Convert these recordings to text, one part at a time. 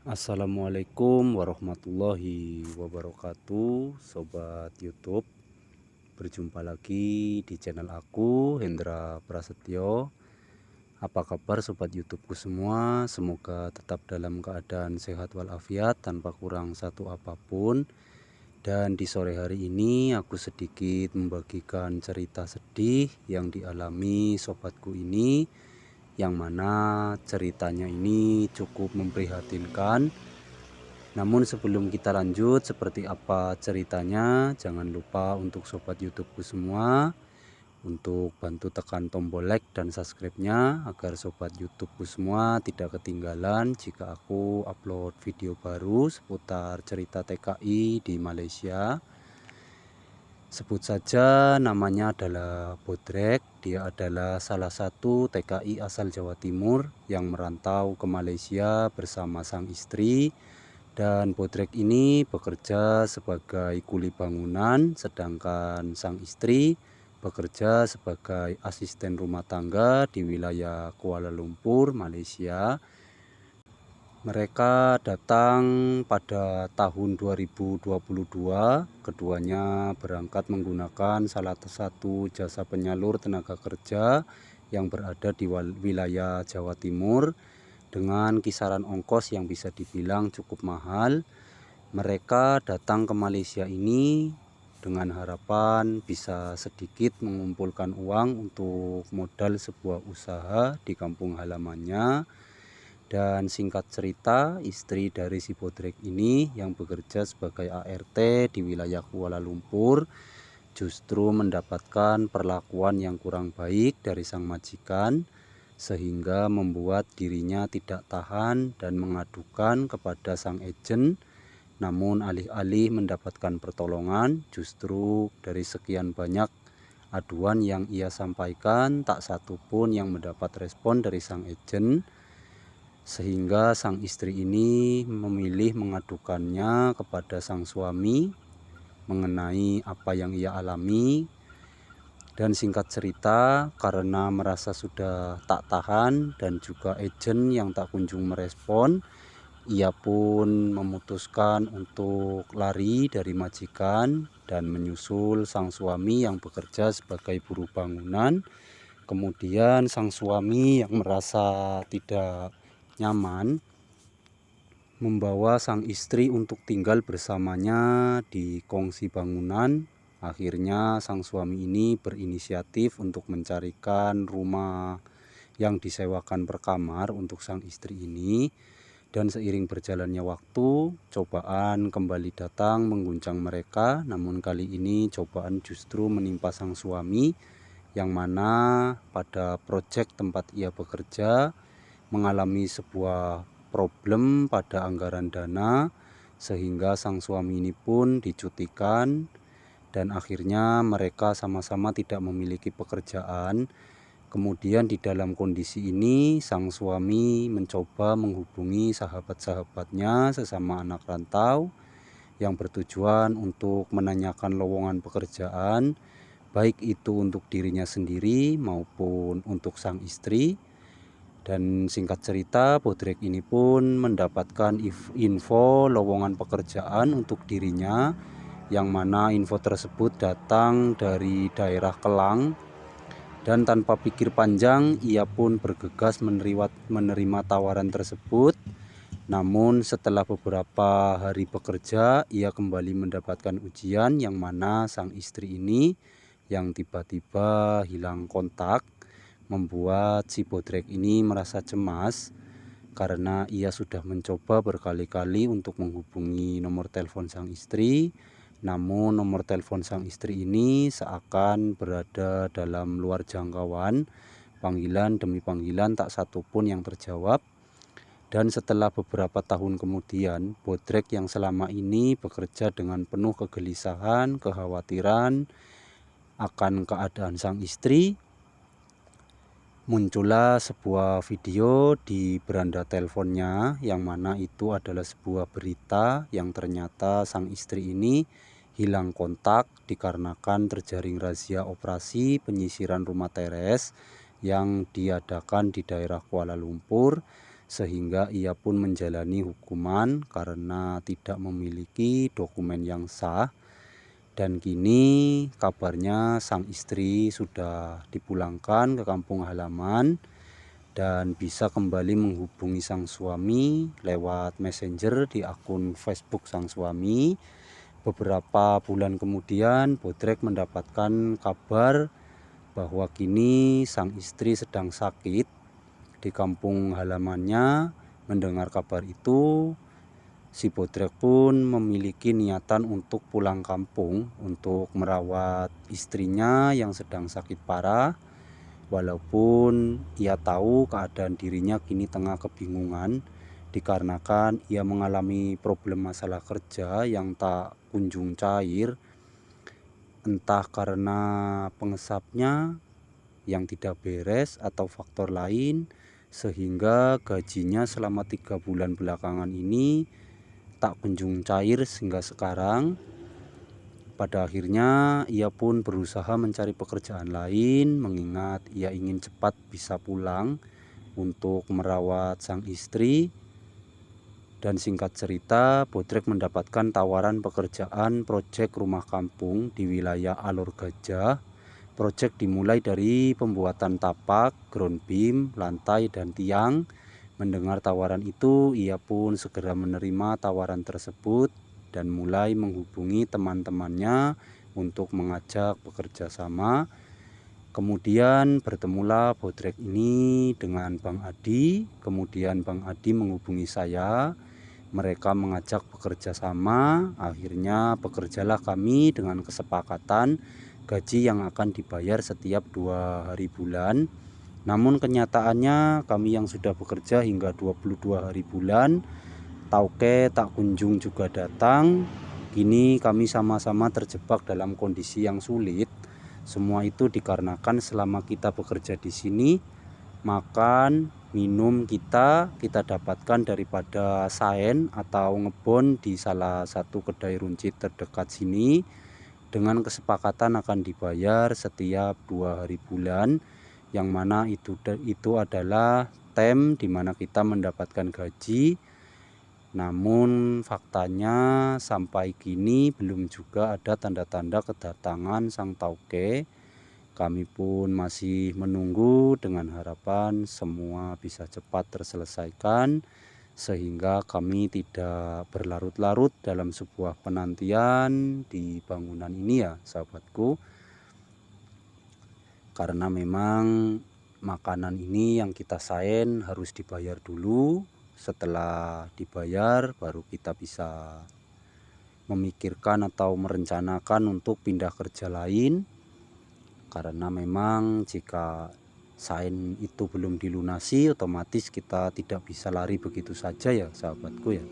Assalamualaikum warahmatullahi wabarakatuh, Sobat YouTube. Berjumpa lagi di channel aku, Hendra Prasetyo. Apa kabar Sobat YouTubeku semua? Semoga tetap dalam keadaan sehat walafiat tanpa kurang satu apapun. Dan di sore hari ini aku sedikit membagikan cerita sedih yang dialami sobatku ini, yang mana ceritanya ini cukup memprihatinkan. Namun sebelum kita lanjut seperti apa ceritanya, jangan lupa untuk sobat YouTubeku semua untuk bantu tekan tombol like dan subscribe-nya agar sobat YouTubeku semua tidak ketinggalan jika aku upload video baru seputar cerita TKI di Malaysia. Sebut saja namanya adalah Bodrek. Dia adalah salah satu TKI asal Jawa Timur yang merantau ke Malaysia bersama sang istri. Dan Bodrek ini bekerja sebagai kuli bangunan, sedangkan sang istri bekerja sebagai asisten rumah tangga di wilayah Kuala Lumpur, Malaysia. Mereka datang pada tahun 2022. Keduanya berangkat menggunakan salah satu jasa penyalur tenaga kerja yang berada di wilayah Jawa Timur dengan kisaran ongkos yang bisa dibilang cukup mahal. Mereka datang ke Malaysia ini dengan harapan bisa sedikit mengumpulkan uang untuk modal sebuah usaha di kampung halamannya. Dan singkat cerita, istri dari si Bodrek ini yang bekerja sebagai ART di wilayah Kuala Lumpur justru mendapatkan perlakuan yang kurang baik dari sang majikan, sehingga membuat dirinya tidak tahan dan mengadukan kepada sang ejen. Namun alih-alih mendapatkan pertolongan, justru dari sekian banyak aduan yang ia sampaikan, tak satu pun yang mendapat respon dari sang ejen, sehingga sang istri ini memilih mengadukannya kepada sang suami mengenai apa yang ia alami. Dan singkat cerita, karena merasa sudah tak tahan dan juga ejen yang tak kunjung merespon, ia pun memutuskan untuk lari dari majikan dan menyusul sang suami yang bekerja sebagai buruh bangunan. Kemudian sang suami yang merasa tidak nyaman membawa sang istri untuk tinggal bersamanya di kongsi bangunan. Akhirnya sang suami ini berinisiatif untuk mencarikan rumah yang disewakan per kamar untuk sang istri ini. Dan seiring berjalannya waktu, cobaan kembali datang mengguncang mereka. Namun kali ini cobaan justru menimpa sang suami, yang mana pada proyek tempat ia bekerja mengalami sebuah problem pada anggaran dana, sehingga sang suami ini pun dicutikan dan akhirnya mereka sama-sama tidak memiliki pekerjaan. Kemudian di dalam kondisi ini sang suami mencoba menghubungi sahabat-sahabatnya sesama anak rantau yang bertujuan untuk menanyakan lowongan pekerjaan, baik itu untuk dirinya sendiri maupun untuk sang istri. Dan singkat cerita, Bodrek ini pun mendapatkan info lowongan pekerjaan untuk dirinya, yang mana info tersebut datang dari daerah Kelang. Dan tanpa pikir panjang, ia pun bergegas menerima tawaran tersebut. Namun setelah beberapa hari bekerja, ia kembali mendapatkan ujian, yang mana sang istri ini yang tiba-tiba hilang kontak membuat si Bodrek ini merasa cemas karena ia sudah mencoba berkali-kali untuk menghubungi nomor telepon sang istri. Namun nomor telepon sang istri ini seakan berada dalam luar jangkauan. Panggilan demi panggilan tak satu pun yang terjawab. Dan setelah beberapa tahun kemudian, Bodrek yang selama ini bekerja dengan penuh kegelisahan, kekhawatiran akan keadaan sang istri, muncullah sebuah video di beranda teleponnya, yang mana itu adalah sebuah berita yang ternyata sang istri ini hilang kontak dikarenakan terjaring razia operasi penyisiran rumah teres yang diadakan di daerah Kuala Lumpur, sehingga ia pun menjalani hukuman karena tidak memiliki dokumen yang sah. Dan kini kabarnya sang istri sudah dipulangkan ke kampung halaman dan bisa kembali menghubungi sang suami lewat messenger di akun Facebook sang suami. Beberapa bulan kemudian Bodrek mendapatkan kabar bahwa kini sang istri sedang sakit di kampung halamannya. Mendengar kabar itu, si Bodrek pun memiliki niatan untuk pulang kampung untuk merawat istrinya yang sedang sakit parah. Walaupun ia tahu keadaan dirinya kini tengah kebingungan dikarenakan ia mengalami problem masalah kerja yang tak kunjung cair, entah karena pengesapnya yang tidak beres atau faktor lain, sehingga gajinya selama 3 bulan belakangan ini tak kunjung cair sehingga sekarang. Pada akhirnya ia pun berusaha mencari pekerjaan lain mengingat ia ingin cepat bisa pulang untuk merawat sang istri. Dan singkat cerita, Bodrek mendapatkan tawaran pekerjaan proyek rumah kampung di wilayah Alor Gajah. Proyek dimulai dari pembuatan tapak, ground beam, lantai, dan tiang. Mendengar tawaran itu, ia pun segera menerima tawaran tersebut dan mulai menghubungi teman-temannya untuk mengajak bekerja sama. Kemudian bertemulah Bodrek ini dengan Bang Adi. Kemudian Bang Adi menghubungi saya. Mereka mengajak bekerja sama. Akhirnya bekerjalah kami dengan kesepakatan gaji yang akan dibayar setiap 2 hari bulan. Namun kenyataannya kami yang sudah bekerja hingga 22 hari bulan, tauke tak kunjung juga datang. Kini kami sama-sama terjebak dalam kondisi yang sulit. Semua itu dikarenakan selama kita bekerja di sini, makan, minum kita dapatkan daripada saen atau ngebon di salah satu kedai runcit terdekat sini dengan kesepakatan akan dibayar setiap 2 hari bulan, yang mana itu adalah tem di mana kita mendapatkan gaji. Namun faktanya sampai kini belum juga ada tanda-tanda kedatangan sang tauke. Kami pun masih menunggu dengan harapan semua bisa cepat terselesaikan sehingga kami tidak berlarut-larut dalam sebuah penantian di bangunan ini ya sahabatku. Karena memang makanan ini yang kita saen harus dibayar dulu. Setelah dibayar baru kita bisa memikirkan atau merencanakan untuk pindah kerja lain. Karena memang jika sain itu belum dilunasi, otomatis kita tidak bisa lari begitu saja ya sahabatku ya.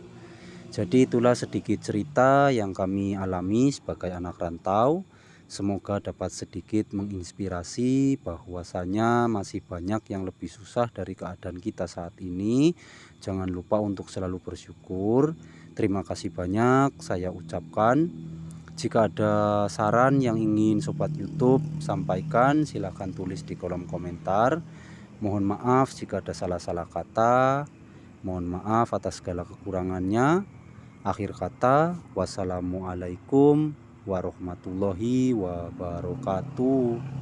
Jadi itulah sedikit cerita yang kami alami sebagai anak rantau. Semoga dapat sedikit menginspirasi bahwasanya masih banyak yang lebih susah dari keadaan kita saat ini. Jangan lupa untuk selalu bersyukur. Terima kasih banyak saya ucapkan. Jika ada saran yang ingin Sobat YouTube sampaikan, silahkan tulis di kolom komentar. Mohon maaf jika ada salah-salah kata. Mohon maaf atas segala kekurangannya. Akhir kata, wassalamualaikum warahmatullahi wabarakatuh.